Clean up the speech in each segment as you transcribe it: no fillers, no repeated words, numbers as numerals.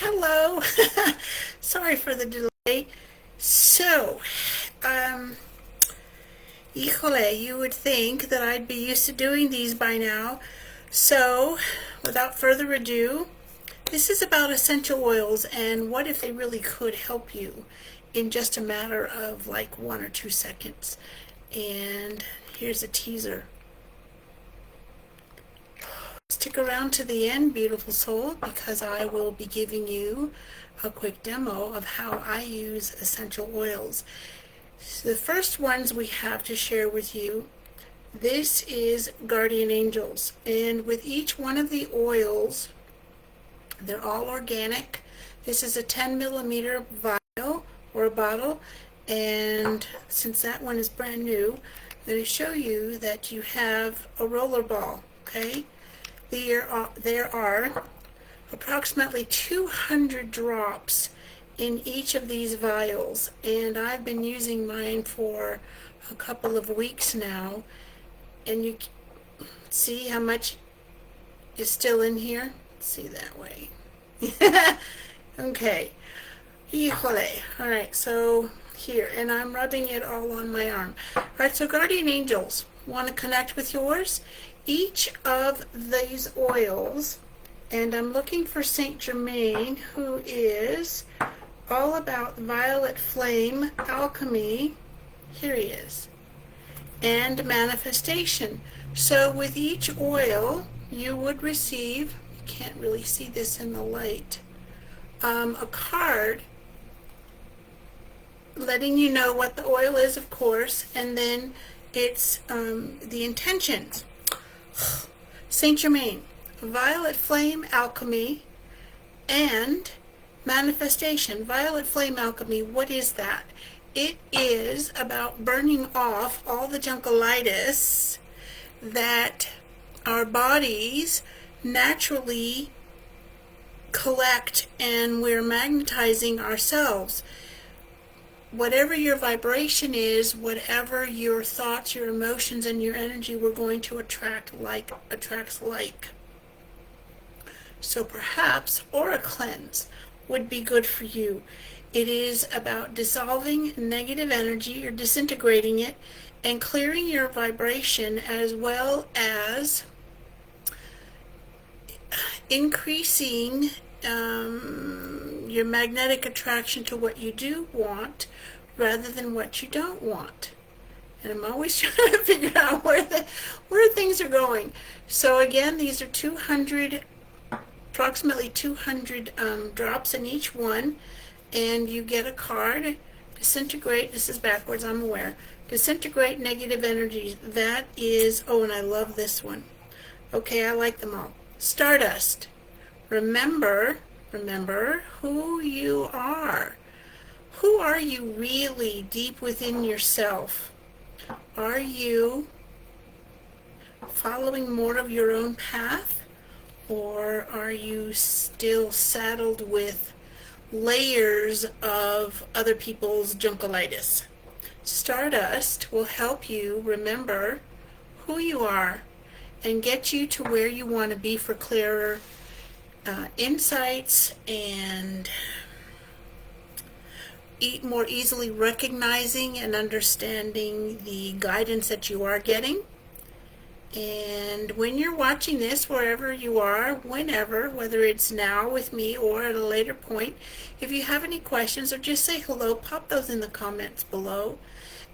Hello. Sorry for the delay. So, um, híjole, you would think that I'd be used to doing these by now. So, without further ado, this is about essential oils and what if they really could help you in just a matter of like 1 or 2 seconds. And here's a teaser. Stick around to the end, beautiful soul, because I will be giving you a quick demo of how I use essential oils. So the first ones we have to share with you, this is Guardian Angels. And with each one of the oils, they're all organic. This is a 10 millimeter vial or a bottle. And since that one is brand new, I'm going to show you that you have a roller ball, okay? There are approximately 200 drops in each of these vials, and I've been using mine for a couple of weeks now, and you see how much is still in here? See that way. Okay. Híjole. Alright, so here, and I'm rubbing it all on my arm. Alright, so Guardian Angels, want to connect with yours? Each of these oils, and I'm looking for Saint Germain, who is all about violet flame, alchemy, here he is, and manifestation. So with each oil, you would receive, you can't really see this in the light, a card letting you know what the oil is, of course, and then it's the intentions. Saint Germain, violet flame alchemy, and manifestation. Violet flame alchemy, what is that? It is about burning off all the junkalitis that our bodies naturally collect, and we're magnetizing ourselves. Whatever your vibration is, whatever your thoughts, your emotions, and your energy, we're going to attract. Like attracts like. So perhaps aura cleanse would be good for you. It is about dissolving negative energy or disintegrating it and clearing your vibration, as well as increasing your magnetic attraction to what you do want rather than what you don't want. And I'm always trying to figure out where things are going. So again, these are approximately 200 drops in each one, and you get a card. Disintegrate, this is backwards, I'm aware. Disintegrate negative energies. That is, oh, and I love this one. Okay, I like them all. Stardust. Remember who you are. Who are you really deep within yourself? Are you following more of your own path, or are you still saddled with layers of other people's junkalitis? Stardust will help you remember who you are and get you to where you want to be for clearer insights and more easily recognizing and understanding the guidance that you are getting. And when you're watching this, wherever you are, whenever, whether it's now with me or at a later point, if you have any questions or just say hello, pop those in the comments below,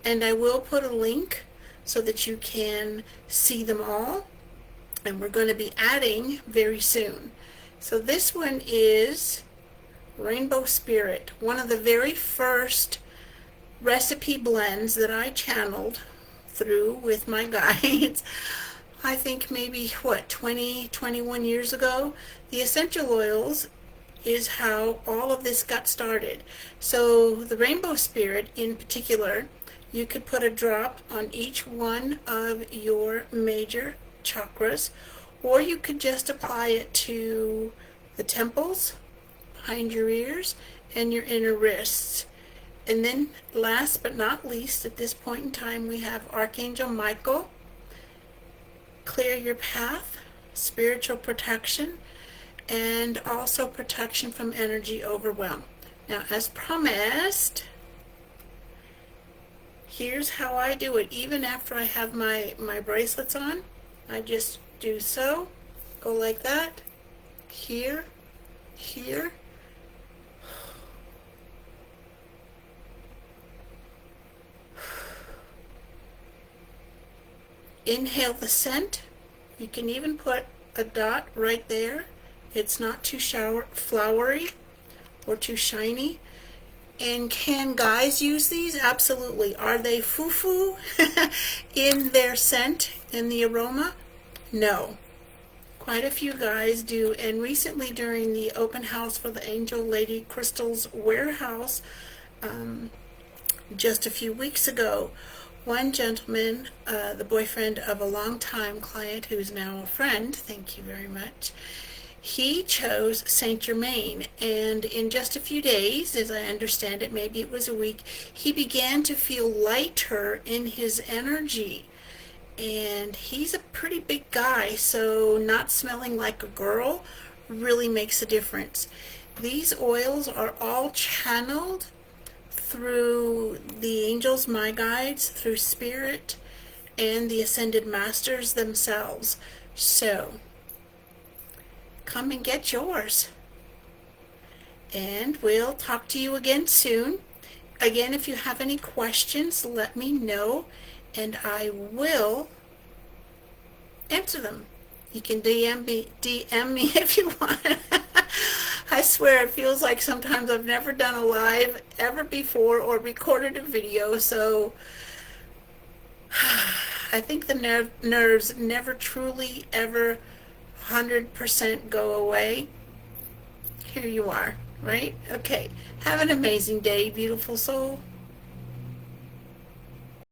and I will put a link so that you can see them all, and we're going to be adding very soon. So this one is Rainbow Spirit, one of the very first recipe blends that I channeled through with my guides. I think maybe, 21 years ago. The essential oils is how all of this got started. So the Rainbow Spirit in particular, you could put a drop on each one of your major chakras, or you could just apply it to the temples, behind your ears, and your inner wrists. And then last but not least, at this point in time, we have Archangel Michael, clear your path, spiritual protection, and also protection from energy overwhelm. Now, as promised, here's how I do it. Even after I have my bracelets on, I just do so, go like that, here, here. Inhale the scent. You can even put a dot right there. It's not too flowery or too shiny. And can guys use these? Absolutely. Are they foo-foo in their scent, in the aroma? No. Quite a few guys do. And recently during the open house for the Angel Lady Crystals warehouse, just a few weeks ago, one gentleman, the boyfriend of a longtime client who's now a friend, thank you very much, he chose Saint Germain, and in just a few days, as I understand it, maybe it was a week, he began to feel lighter in his energy. And he's a pretty big guy, so not smelling like a girl really makes a difference. These oils are all channeled through the angels, my guides, through spirit, and the ascended masters themselves. So come and get yours. And we'll talk to you again soon. Again, if you have any questions, let me know, and I will answer them. You can DM me if you want. I swear it feels like sometimes I've never done a live ever before or recorded a video, so I think the nerves never truly ever 100% go away. Here you are, right? Okay. Have an amazing day, beautiful soul.